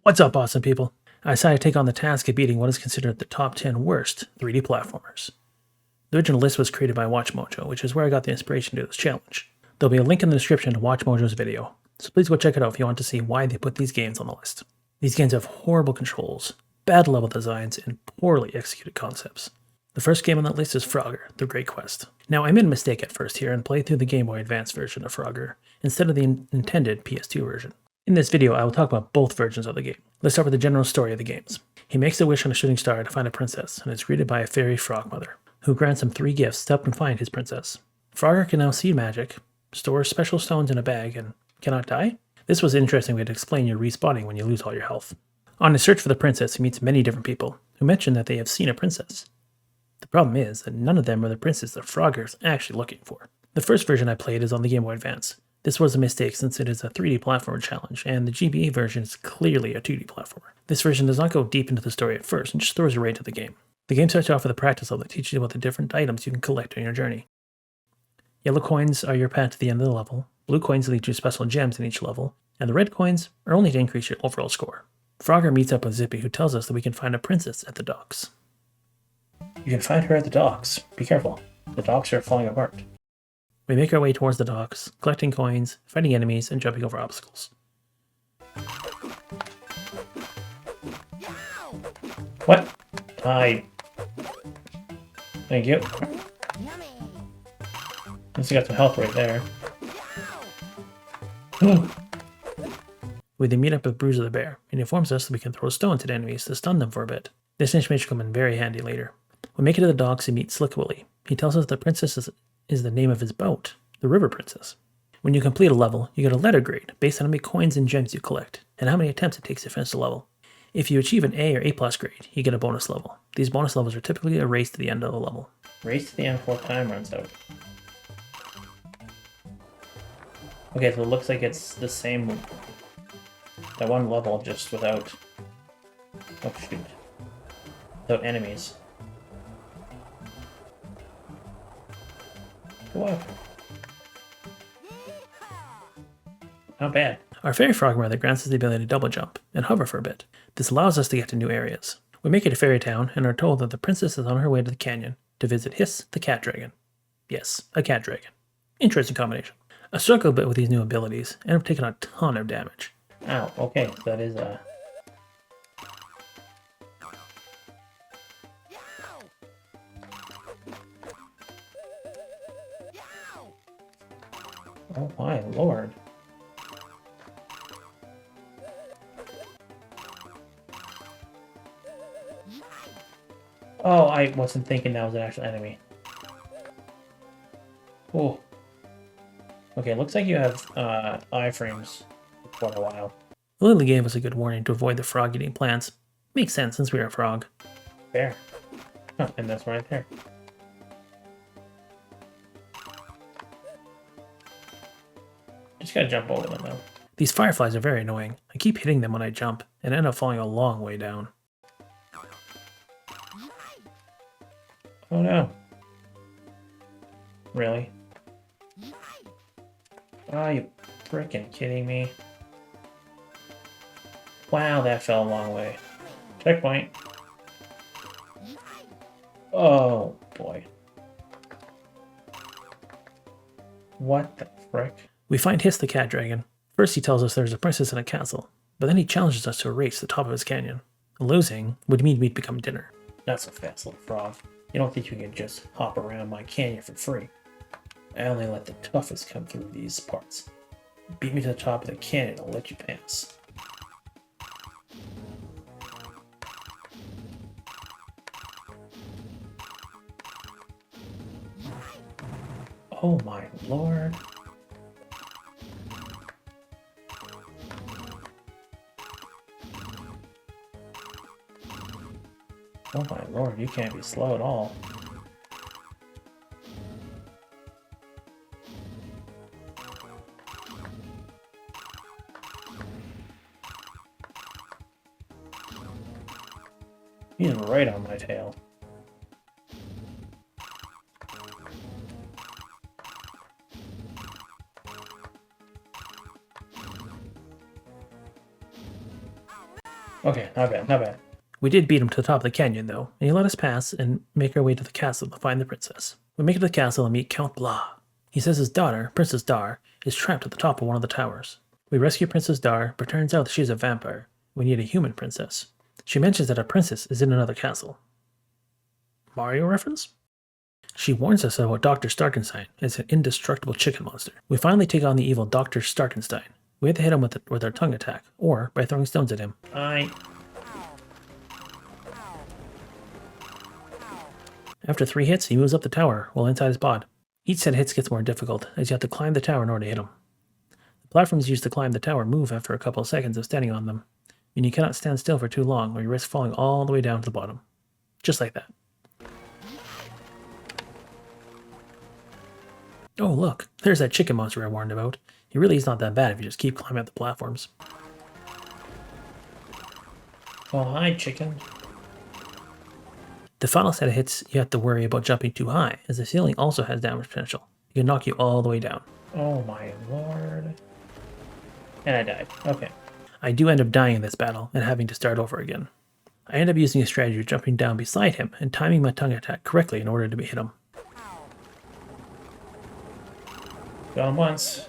What's up, awesome people? I decided to take on the task of beating what is considered the top 10 worst 3D platformers. The original list was created by WatchMojo, which is where I got the inspiration to do this challenge. There'll be a link in the description to WatchMojo's video, so please go check it out if you want to see why they put these games on the list. These games have horrible controls, bad level designs, and poorly executed concepts. The first game on that list is Frogger, The Great Quest. Now, I made a mistake at first here and played through the Game Boy Advance version of Frogger instead of the intended PS2 version. In this video, I will talk about both versions of the game. Let's start with the general story of the games. He makes a wish on a shooting star to find a princess, and is greeted by a fairy frog mother, who grants him 3 gifts to help him find his princess. Frogger can now see magic, store special stones in a bag, and cannot die? This was an interesting way to explain your respawning when you lose all your health. On his search for the princess, he meets many different people, who mention that they have seen a princess. The problem is that none of them are the princess that Frogger is actually looking for. The first version I played is on the Game Boy Advance. This was a mistake since it is a 3D platformer challenge, and the GBA version is clearly a 2D platformer. This version does not go deep into the story at first, and just throws you right into the game. The game starts off with a practice level that teaches you about the different items you can collect on your journey. Yellow coins are your path to the end of the level, blue coins lead to special gems in each level, and the red coins are only to increase your overall score. Frogger meets up with Zippy, who tells us that we can find a princess at the docks. You can find her at the docks. Be careful. The docks are falling apart. We make our way towards the docks, collecting coins, fighting enemies, and jumping over obstacles. What? Thank you. At least I got some health right there. We then meet up with Bruiser the Bear, and he informs us that we can throw stones at enemies to stun them for a bit. This information will come in very handy later. We make it to the docks and meet Slick Willy. He tells us the princess is the name of his boat, the River Princess. When you complete a level, you get a letter grade based on how many coins and gems you collect, and how many attempts it takes to finish the level. If you achieve an A or A+ grade, you get a bonus level. These bonus levels are typically a race to the end of the level. Race to the end before time runs out. Okay, so it looks like it's the same, that one level, just without, oh shoot, without enemies. Go up. Not bad. Our fairy frog mother grants us the ability to double jump and hover for a bit. This allows us to get to new areas. We make it to Fairy Town and are told that the princess is on her way to the canyon to visit Hiss the cat dragon. Yes, a cat dragon. Interesting combination. I struggle a bit with these new abilities and have taken a ton of damage. Ow, okay, so that is oh my lord. Oh, I wasn't thinking that was an actual enemy. Oh. Okay, looks like you have iframes for a while. Lily gave us a good warning to avoid the frog eating plants. Makes sense since we are a frog. Fair. Oh, and that's right there. Just gotta jump over them though. These fireflies are very annoying. I keep hitting them when I jump and end up falling a long way down. Oh no. Really? Are you freaking kidding me? Wow, that fell a long way. Checkpoint. Oh boy. What the frick? We find Hiss the cat dragon. First he tells us there's a princess in a castle, but then he challenges us to a race to the top of his canyon. Losing would mean we'd become dinner. Not so fast, little frog. You don't think you can just hop around my canyon for free. I only let the toughest come through these parts. Beat me to the top of the canyon, I'll let you pass. Oh my lord. Oh my lord, you can't be slow at all. He's right on my tail. Okay, not bad, not bad. We did beat him to the top of the canyon, though, and he let us pass and make our way to the castle to find the princess. We make it to the castle and meet Count Blah. He says his daughter, Princess Dar, is trapped at the top of one of the towers. We rescue Princess Dar, but turns out that she's a vampire. We need a human princess. She mentions that a princess is in another castle. Mario reference? She warns us about Dr. Starkenstein as an indestructible chicken monster. We finally take on the evil Dr. Starkenstein. We have to hit him with our tongue attack, or by throwing stones at him. After 3 hits, he moves up the tower while inside his pod. Each set of hits gets more difficult, as you have to climb the tower in order to hit him. The platforms used to climb the tower move after a couple of seconds of standing on them, and you cannot stand still for too long or you risk falling all the way down to the bottom. Just like that. Oh look, there's that chicken monster I warned about. He really is not that bad if you just keep climbing up the platforms. Oh hi chicken. The final set of hits, you have to worry about jumping too high, as the ceiling also has damage potential. It can knock you all the way down. Oh my lord. And I died. Okay. I do end up dying in this battle and having to start over again. I end up using a strategy of jumping down beside him and timing my tongue attack correctly in order to hit him. Got him once.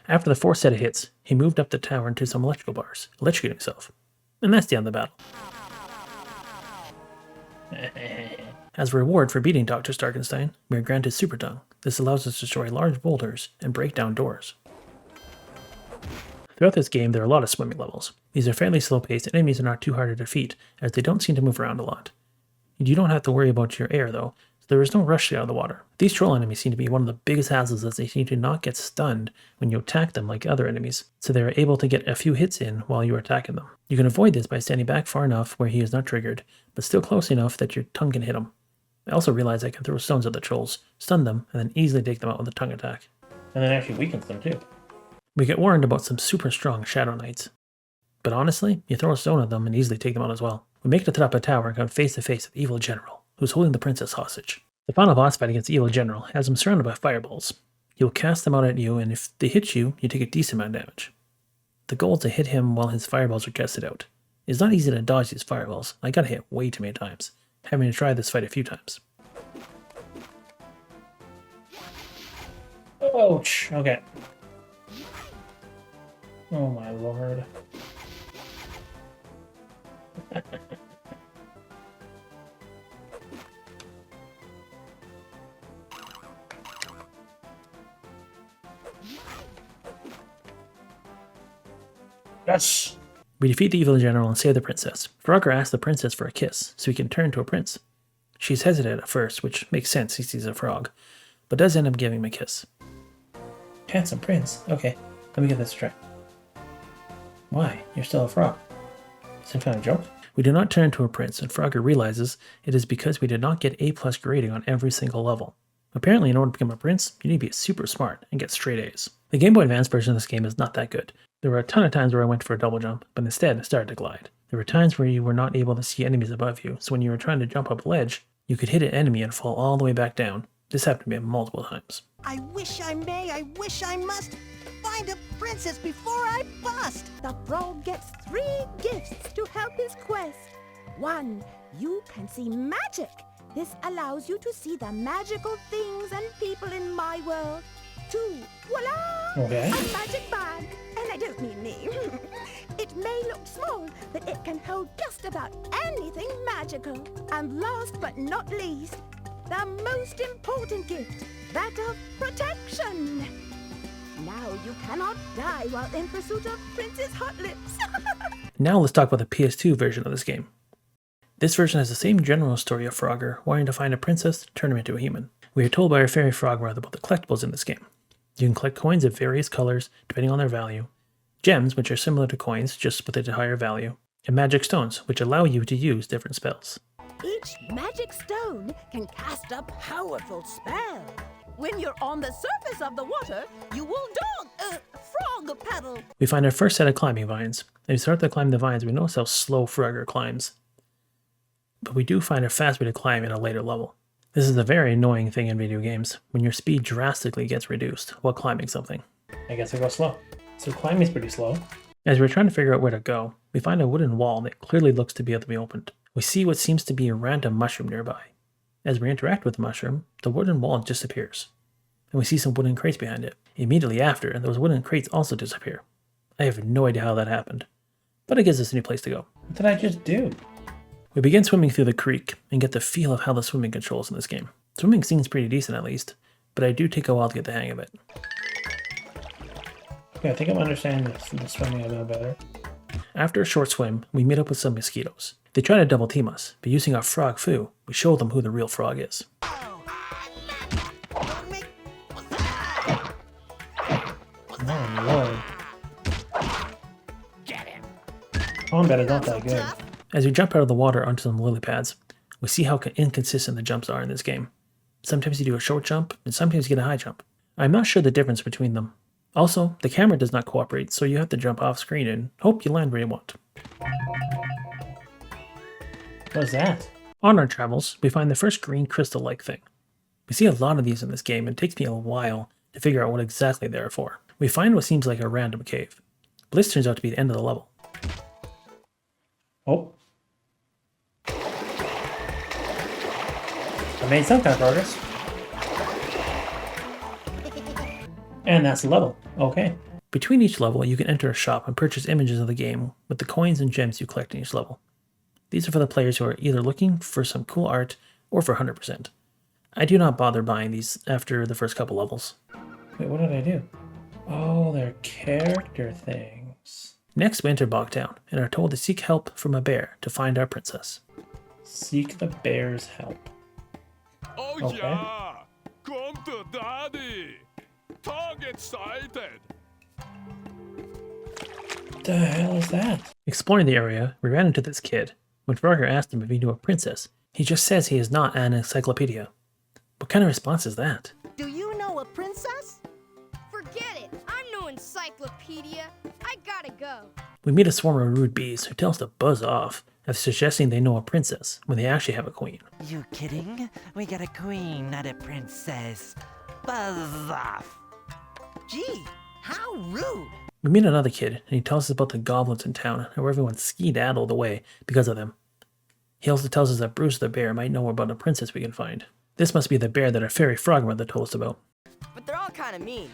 After the 4th set of hits, he moved up the tower into some electrical bars, electrocuting himself. And that's the end of the battle. As a reward for beating Dr. Starkenstein, we are granted Super Tongue. This allows us to destroy large boulders and break down doors. Throughout this game, there are a lot of swimming levels. These are fairly slow-paced and enemies are not too hard to defeat, as they don't seem to move around a lot. You don't have to worry about your air, though, so there is no rush to get out of the water. These troll enemies seem to be one of the biggest hassles, as they seem to not get stunned when you attack them like other enemies, so they are able to get a few hits in while you are attacking them. You can avoid this by standing back far enough where he is not triggered, but still close enough that your tongue can hit him. I also realize I can throw stones at the trolls, stun them, and then easily take them out with a tongue attack. And then actually weakens them too. We get warned about some super strong Shadow Knights. But honestly, you throw a stone at them and easily take them out as well. We make it to the top of the tower and come face to face with the evil general, who's holding the princess hostage. The final boss fight against the evil general has him surrounded by fireballs. He'll cast them out at you, and if they hit you, you take a decent amount of damage. The goal is to hit him while his fireballs are casted out. It's not easy to dodge these fireballs. I got hit way too many times, having to try this fight a few times. Ouch! Okay. Oh my lord. Yes! We defeat the evil general and save the princess. Frogger asks the princess for a kiss, so he can turn to a prince. She's hesitant at first, which makes sense, he sees a frog, but does end up giving him a kiss. Handsome prince. Okay, let me get this straight. Why? You're still a frog. Some kind of joke? We do not turn to a prince, and Frogger realizes it is because we did not get A+ grading on every single level. Apparently, in order to become a prince, you need to be super smart and get straight A's. The Game Boy Advance version of this game is not that good. There were a ton of times where I went for a double jump, but instead I started to glide. There were times where you were not able to see enemies above you, so when you were trying to jump up a ledge, you could hit an enemy and fall all the way back down. This happened to me multiple times. I wish I may, I wish I must find a princess before I bust. The frog gets 3 gifts to help his quest. 1, you can see magic. This allows you to see the magical things and people in my world. 2, voila! Okay. A magic bag. And I don't mean me. It may look small, but it can hold just about anything magical. And last but not least, the most important gift, that of protection. Now you cannot die while in pursuit of Princess Hot Lips. Now let's talk about the PS2 version of this game. This version has the same general story of Frogger wanting to find a princess to turn him into a human. We are told by our fairy Frogmother about the collectibles in this game. You can collect coins of various colors depending on their value, gems, which are similar to coins just with a higher value, and magic stones, which allow you to use different spells. Each magic stone can cast a powerful spell. When you're on the surface of the water, you will frog paddle. We find our first set of climbing vines. As we start to climb the vines, we notice how slow Frogger climbs. But we do find a fast way to climb in a later level. This is a very annoying thing in video games, when your speed drastically gets reduced while climbing something. I guess I go slow. So climbing is pretty slow. As we're trying to figure out where to go, we find a wooden wall that clearly looks to be able to be opened. We see what seems to be a random mushroom nearby. As we interact with the mushroom, the wooden wall disappears. And we see some wooden crates behind it. Immediately after, those wooden crates also disappear. I have no idea how that happened, but it gives us a new place to go. What did I just do? We begin swimming through the creek and get the feel of how the swimming controls in this game. Swimming seems pretty decent at least, but I do take a while to get the hang of it. Okay, I think I'm understanding the swimming a little better. After a short swim, we meet up with some mosquitoes. They try to double team us, but using our frog foo, we show them who the real frog is. Oh lord. Combat is not that good. As we jump out of the water onto some lily pads, we see how inconsistent the jumps are in this game. Sometimes you do a short jump, and sometimes you get a high jump. I'm not sure the difference between them. Also, the camera does not cooperate, so you have to jump off screen and hope you land where you want. What's that? On our travels, we find the first green crystal-like thing. We see a lot of these in this game, and it takes me a while to figure out what exactly they are for. We find what seems like a random cave, but this turns out to be the end of the level. Oh. I made some kind of progress. And that's the level. Okay. Between each level, you can enter a shop and purchase images of the game with the coins and gems you collect in each level. These are for the players who are either looking for some cool art or for 100%. I do not bother buying these after the first couple levels. Wait, what did I do? Oh, they're character things. Next, we enter Bogtown and are told to seek help from a bear to find our princess. Seek the bear's help. Oh Okay. yeah! Come to daddy! Tongue excited! What the hell is that? Exploring the area, we ran into this kid. When Frogger asked him if he knew a princess, he just says he is not an encyclopedia. What kind of response is that? Do you know a princess? Forget it. I'm no encyclopedia. I gotta go. We meet a swarm of rude bees who tell us to buzz off after suggesting they know a princess when they actually have a queen. You kidding? We got a queen, not a princess. Buzz off. Gee, how rude. We meet another kid, and he tells us about the goblins in town and how everyone skedaddled away because of them. He also tells us that Bruce the bear might know about a princess we can find. This must be the bear that our fairy frogmother told us about. But they're all kind of mean.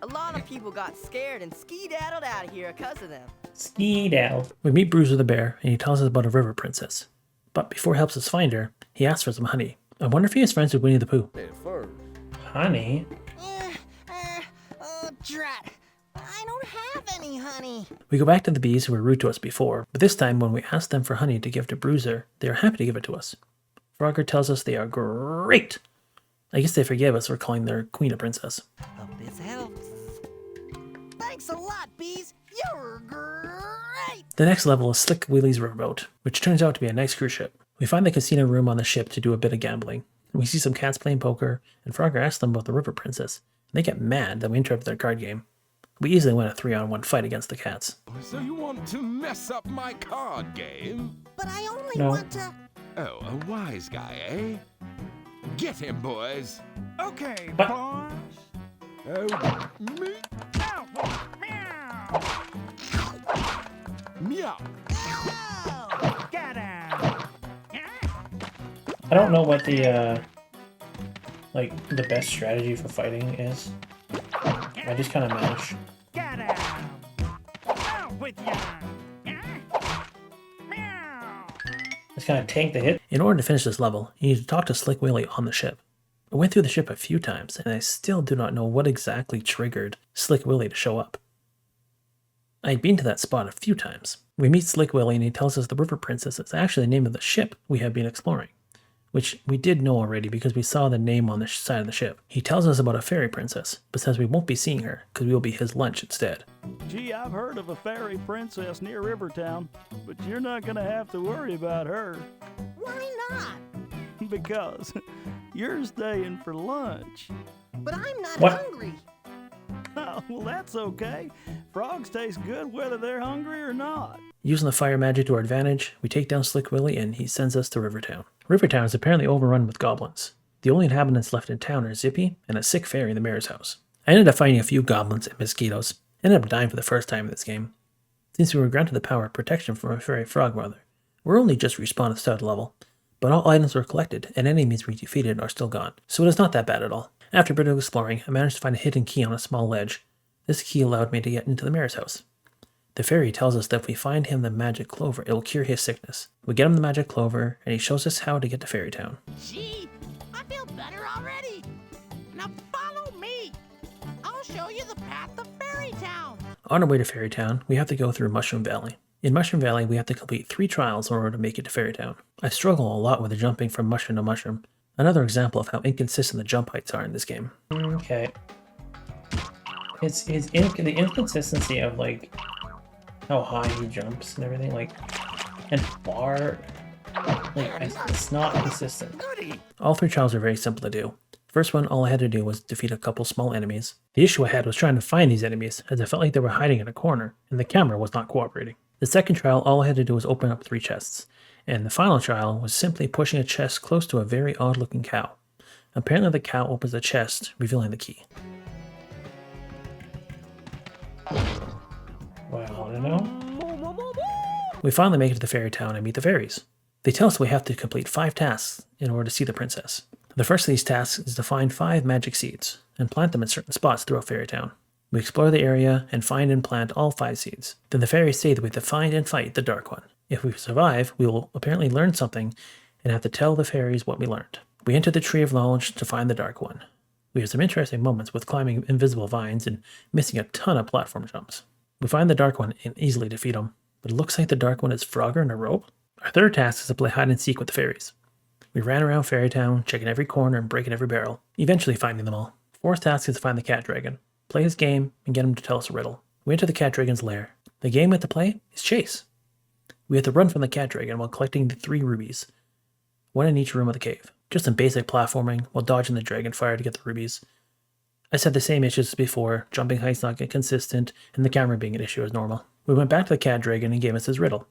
A lot of people got scared and skedaddled out of here because of them. Skedaddle. We meet Bruiser the bear, and he tells us about a river princess. But before he helps us find her, he asks for some honey. I wonder if he is friends with Winnie the Pooh. Honey? Oh, drat. I don't have any honey. We go back to the bees who were rude to us before, but this time when we ask them for honey to give to Bruiser, they are happy to give it to us. Frogger tells us they are great. I guess they forgive us for calling their queen a princess. Hope this helps. Thanks a lot, bees. You're great. The next level is Slick Willie's riverboat, which turns out to be a nice cruise ship. We find the casino room on the ship to do a bit of gambling. We see some cats playing poker, and Frogger asks them about the river princess. And they get mad that we interrupt their card game. We easily win a 3-on-1 fight against the cats. So you want to mess up my card game? But I only No. want to... Oh, a wise guy, eh? Get him, boys! Okay, But- boys. Oh, me? Ow, meow. Meow! Oh. Get out. I don't know what the best strategy for fighting is. I just kind of mash. Get out. Out with ya. Meow. Just kind of tank the hit. In order to finish this level, you need to talk to Slick Willie on the ship. I went through the ship a few times, and I still do not know what exactly triggered Slick Willie to show up. I had been to that spot a few times. We meet Slick Willie, and he tells us the River Princess is actually the name of the ship we have been exploring, which we did know already because we saw the name on the side of the ship. He tells us about a fairy princess, but says we won't be seeing her because we will be his lunch instead. Gee, I've heard of a fairy princess near Rivertown, but you're not gonna have to worry about her Why not? because you're staying for lunch. But I'm not What? hungry. Oh, well, that's okay. Frogs taste good whether they're hungry or not. Using the fire magic to our advantage, we take down Slick Willie and he sends us to Rivertown. Rivertown is apparently overrun with goblins. The only inhabitants left in town are Zippy and a sick fairy in the mayor's house. I ended up fighting a few goblins and mosquitoes. Ended up dying for the first time in this game. Since we were granted the power of protection from a fairy frogmother, we're only just respawned at the start level, but all items were collected and enemies we defeated are still gone, so it is not that bad at all. After a bit of exploring, I managed to find a hidden key on a small ledge. This key allowed me to get into the mayor's house. The fairy tells us that if we find him the magic clover, it will cure his sickness. We get him the magic clover, and he shows us how to get to Fairy Town. Gee, I feel better already. Now follow me. I'll show you the path to Fairy Town. On our way to Fairy Town, we have to go through Mushroom Valley. In Mushroom Valley, we have to complete 3 trials in order to make it to Fairy Town. I struggle a lot with the jumping from mushroom to mushroom. Another example of how inconsistent the jump heights are in this game. Okay. It's the inconsistency of, like, how high he jumps and everything, like, and far, like, it's not consistent. All 3 trials are very simple to do. First one, all I had to do was defeat a couple small enemies. The issue I had was trying to find these enemies, as I felt like they were hiding in a corner, and the camera was not cooperating. The second trial, all I had to do was open up 3 chests, and the final trial was simply pushing a chest close to a very odd-looking cow. Apparently the cow opens the chest, revealing the key. Well, I don't know. We finally make it to the fairy town and meet the fairies. They tell us we have to complete 5 tasks in order to see the princess. The first of these tasks is to find 5 magic seeds and plant them in certain spots throughout Fairy Town. We explore the area and find and plant all 5 seeds. Then the fairies say that we have to find and fight the Dark One. If we survive, we will apparently learn something and have to tell the fairies what we learned. We enter the Tree of Knowledge to find the Dark One. We have some interesting moments with climbing invisible vines and missing a ton of platform jumps. We find the Dark One and easily defeat him, but it looks like the Dark One is Frogger in a robe. Our third task is to play hide and seek with the fairies. We ran around Fairy Town, checking every corner and breaking every barrel, eventually finding them all. Fourth task is to find the cat dragon, play his game, and get him to tell us a riddle. We enter the cat dragon's lair. The game we have to play is Chase. We have to run from the cat dragon while collecting the 3 rubies, 1 in each room of the cave. Just some basic platforming while dodging the dragon fire to get the rubies. I said the same issues as before, jumping heights not getting consistent, and the camera being an issue as normal. We went back to the cat dragon and gave us his riddle.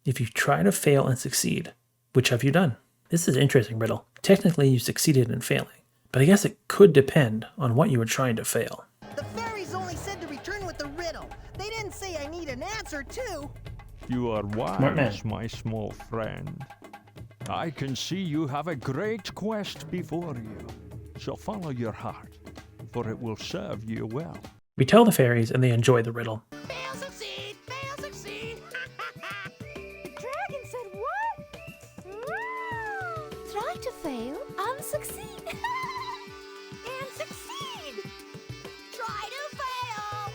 If you try to fail and succeed, which have you done? This is an interesting riddle. Technically, you succeeded in failing, but I guess it could depend on what you were trying to fail. The fairies only said to return with the riddle. They didn't say I need an answer too. You are Smart man. wise, my small friend. I can see you have a great quest before you, so follow your heart, for it will serve you well. We tell the fairies and they enjoy the riddle. Fail, succeed, fail, succeed. The dragon said what? Try to fail and succeed. And succeed. Try to fail.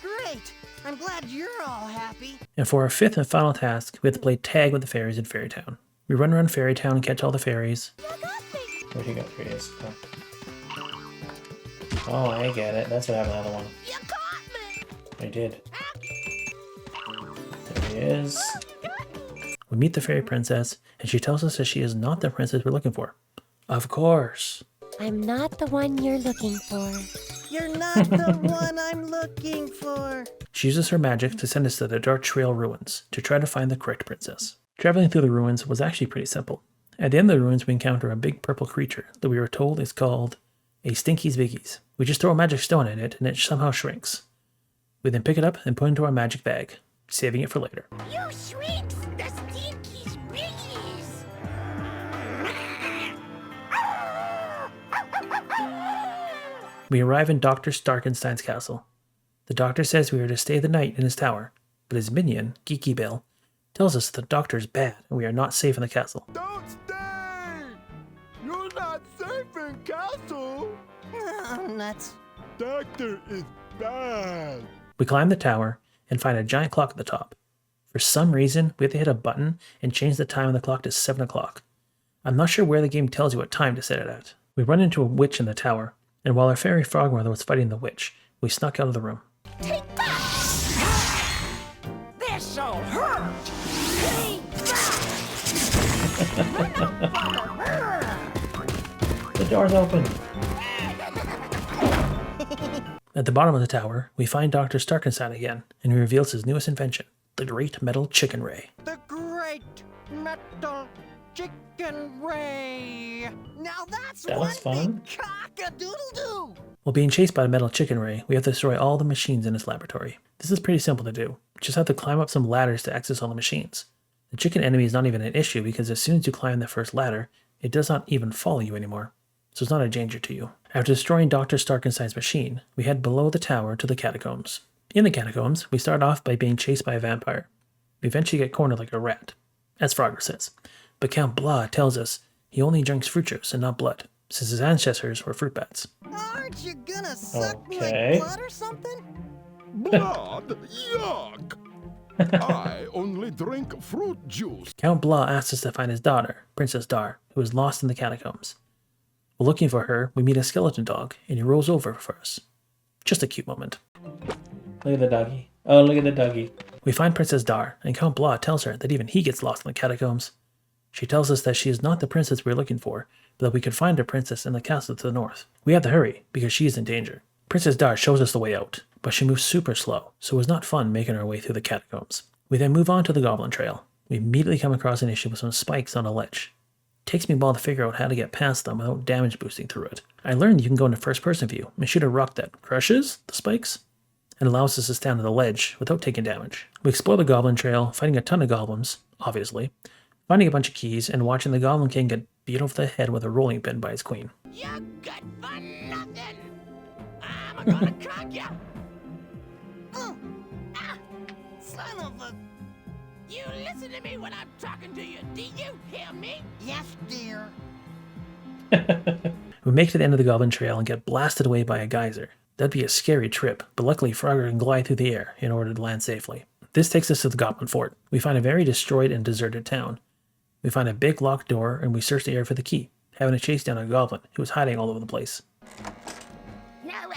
Great. I'm glad you're all happy. And for our 5th and final task, we have to play tag with the fairies in Fairy Town. We run around Fairy Town and catch all the fairies. You got me. Where'd you go? Here he is. Oh, I get it. That's what happened to the other one. You caught me. I did. There he is. We meet the fairy princess, and she tells us that she is not the princess we're looking for. Of course. I'm not the one you're looking for. You're not the one I'm looking for. She uses her magic to send us to the Dark Trail ruins to try to find the correct princess. Traveling through the ruins was actually pretty simple. At the end of the ruins, we encounter a big purple creature that we were told is called a Stinky's Biggies. We just throw a magic stone in it, and it somehow shrinks. We then pick it up and put it into our magic bag, saving it for later. You shrinks, the Stinky's Biggies. We arrive in Dr. Starkenstein's castle. The doctor says we are to stay the night in his tower, but his minion, Geeky Bill, tells us the doctor is bad and we are not safe in the castle. Don't stay! You're not safe in castle! Oh, nuts. Doctor is bad! We climb the tower and find a giant clock at the top. For some reason, we have to hit a button and change the time on the clock to 7 o'clock. I'm not sure where the game tells you what time to set it at. We run into a witch in the tower, and while our fairy frogmother was fighting the witch, we snuck out of the room. Take that! This'll hurt! Take that! The door's open! At the bottom of the tower, we find Dr. Starkenstein again, and he reveals his newest invention, the Great Metal Chicken Ray. The Great Metal Chicken Ray. Now that's That one was fun. big cock-a-doodle-doo. While being chased by a metal chicken ray, we have to destroy all the machines in his laboratory. This is pretty simple to do. You just have to climb up some ladders to access all the machines. The chicken enemy is not even an issue because as soon as you climb the first ladder, it does not even follow you anymore. So it's not a danger to you. After destroying Dr. Starkenstein's machine, we head below the tower to the catacombs. In the catacombs, we start off by being chased by a vampire. We eventually get cornered like a rat, as Frogger says. But Count Blah tells us he only drinks fruit juice and not blood, since his ancestors were fruit bats. Aren't you gonna suck me Okay. like blood or something? Blood? Yuck! I only drink fruit juice. Count Blah asks us to find his daughter, Princess Dar, who is lost in the catacombs. While looking for her, we meet a skeleton dog, and he rolls over for us. Just a cute moment. Look at the doggy. Oh, look at the doggy. We find Princess Dar, and Count Blah tells her that even he gets lost in the catacombs. She tells us that she is not the princess we're looking for, but that we could find a princess in the castle to the north. We have to hurry, because she is in danger. Princess Dar shows us the way out, but she moves super slow, so it was not fun making our way through the catacombs. We then move on to the Goblin Trail. We immediately come across an issue with some spikes on a ledge. It takes me a while to figure out how to get past them without damage boosting through it. I learned you can go into first person view and shoot a rock that crushes the spikes and allows us to stand on the ledge without taking damage. We explore the Goblin Trail, fighting a ton of goblins, obviously, finding a bunch of keys, and watching the Goblin King get beat over the head with a rolling pin by his queen. You're good for nothing. I'm gonna cock ya. Son of a... You listen to me when I'm talking to you. Do you hear me? Yes, dear. We make it to the end of the Goblin Trail and get blasted away by a geyser. That'd be a scary trip, but luckily Frogger can glide through the air in order to land safely. This takes us to the Goblin Fort. We find a very destroyed and deserted town. We find a big locked door and we search the air for the key, having to chase down a goblin who was hiding all over the place. No way.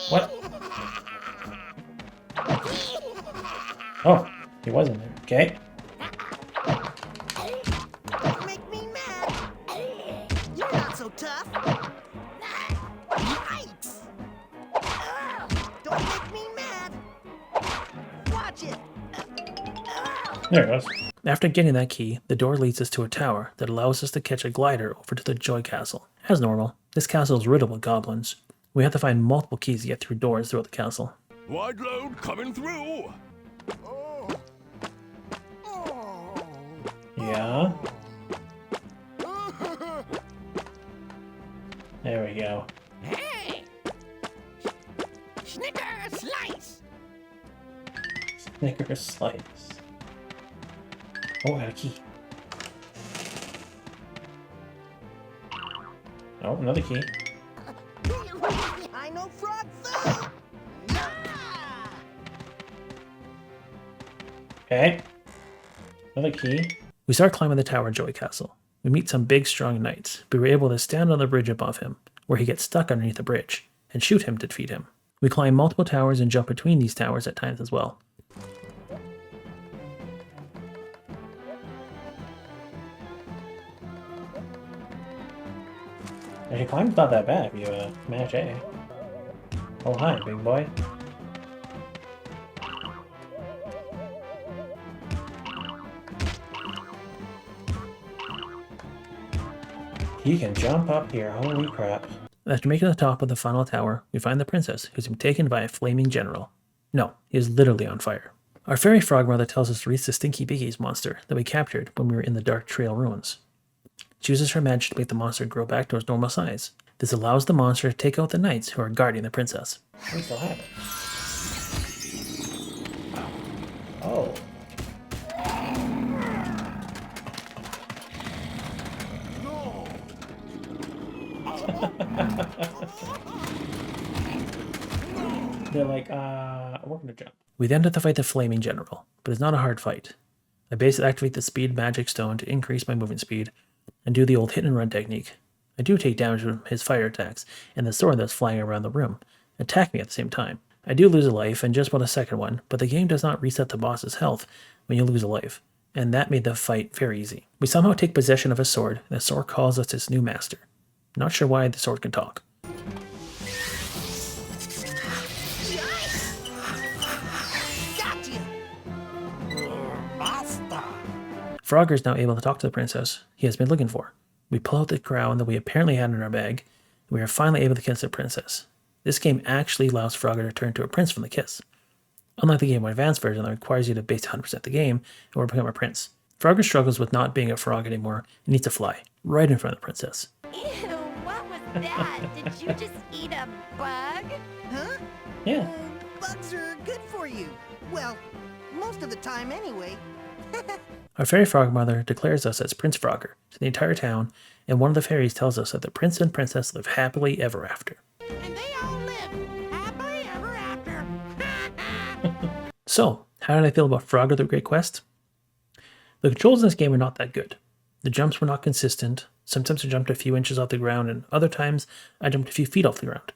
What? Oh, he was in there. Okay. Don't make me mad. You're not so tough. Yikes! Don't make me mad. Watch it. There it goes. After getting that key, the door leads us to a tower that allows us to catch a glider over to the Joy Castle. As normal, this castle is riddled with goblins. We have to find multiple keys to get through doors throughout the castle. Wide load coming through. Yeah. There we go. Hey! Snicker slice! Snickers slice. Oh, I got a key. Oh, another key. I know frog food. Okay. Another key. We start climbing the tower in Joy Castle. We meet some big, strong knights, but we're able to stand on the bridge above him, where he gets stuck underneath the bridge, and shoot him to defeat him. We climb multiple towers and jump between these towers at times as well. Actually, climbing's not that bad if you mash A. Oh, hi, big boy. He can jump up here, holy crap. After making it to the top of the final tower, we find the princess, who's been taken by a flaming general. No, he is literally on fire. Our fairy frog mother tells us to reach the Stinky Biggies monster that we captured when we were in the Dark Trail ruins. She uses her magic to make the monster grow back to its normal size. This allows the monster to take out the knights who are guarding the princess. We still have it. Oh. They're like, we're gonna jump. We then have to fight the Flaming General, but it's not a hard fight. I basically activate the Speed Magic Stone to increase my movement speed, and do the old hit and run technique. I do take damage from his fire attacks, and the sword that's flying around the room attack me at the same time. I do lose a life, and just about a second one, but the game does not reset the boss's health when you lose a life, and that made the fight very easy. We somehow take possession of a sword, and the sword calls us its new master. Not sure why the sword can talk. Gotcha. Master. Frogger is now able to talk to the princess he has been looking for. We pull out the crown that we apparently had in our bag, and we are finally able to kiss the princess. This game actually allows Frogger to turn into a prince from the kiss. Unlike the Game Boy Advance version that requires you to base 100% the game in order to become a prince, Frogger struggles with not being a frog anymore and needs to fly, right in front of the princess. Ew, what was that? Did you just eat a bug? Huh? Yeah. Bugs are good for you. Well, most of the time anyway. Our fairy frog mother declares us as Prince Frogger to the entire town, and one of the fairies tells us that the prince and princess live happily ever after. And they all live happily ever after. So, how did I feel about Frogger the Great Quest? The controls in this game are not that good. The jumps were not consistent. Sometimes I jumped a few inches off the ground, and other times I jumped a few feet off the ground.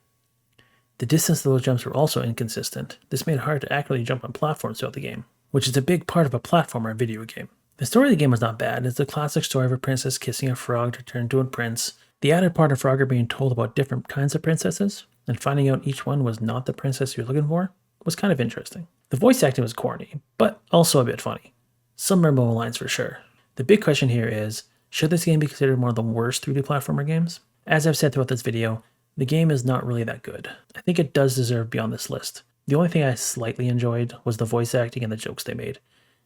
The distance of those jumps were also inconsistent. This made it hard to accurately jump on platforms throughout the game, which is a big part of a platformer video game. The story of the game was not bad. It's a classic story of a princess kissing a frog to turn into a prince. The added part of Frogger being told about different kinds of princesses, and finding out each one was not the princess you're looking for, was kind of interesting. The voice acting was corny, but also a bit funny. Some memorable lines for sure. The big question here is, should this game be considered one of the worst 3D platformer games? As I've said throughout this video, the game is not really that good. I think it does deserve to be on this list. The only thing I slightly enjoyed was the voice acting and the jokes they made.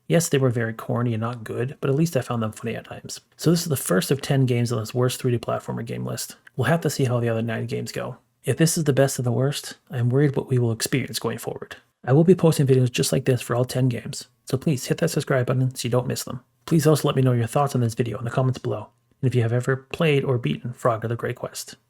Yes, they were very corny and not good, but at least I found them funny at times. So this is the first of 10 games on this worst 3D platformer game list. We'll have to see how the other 9 games go. If this is the best of the worst, I'm worried what we will experience going forward. I will be posting videos just like this for all 10 games, so please hit that subscribe button so you don't miss them. Please also let me know your thoughts on this video in the comments below, and if you have ever played or beaten Frogger the Great Quest.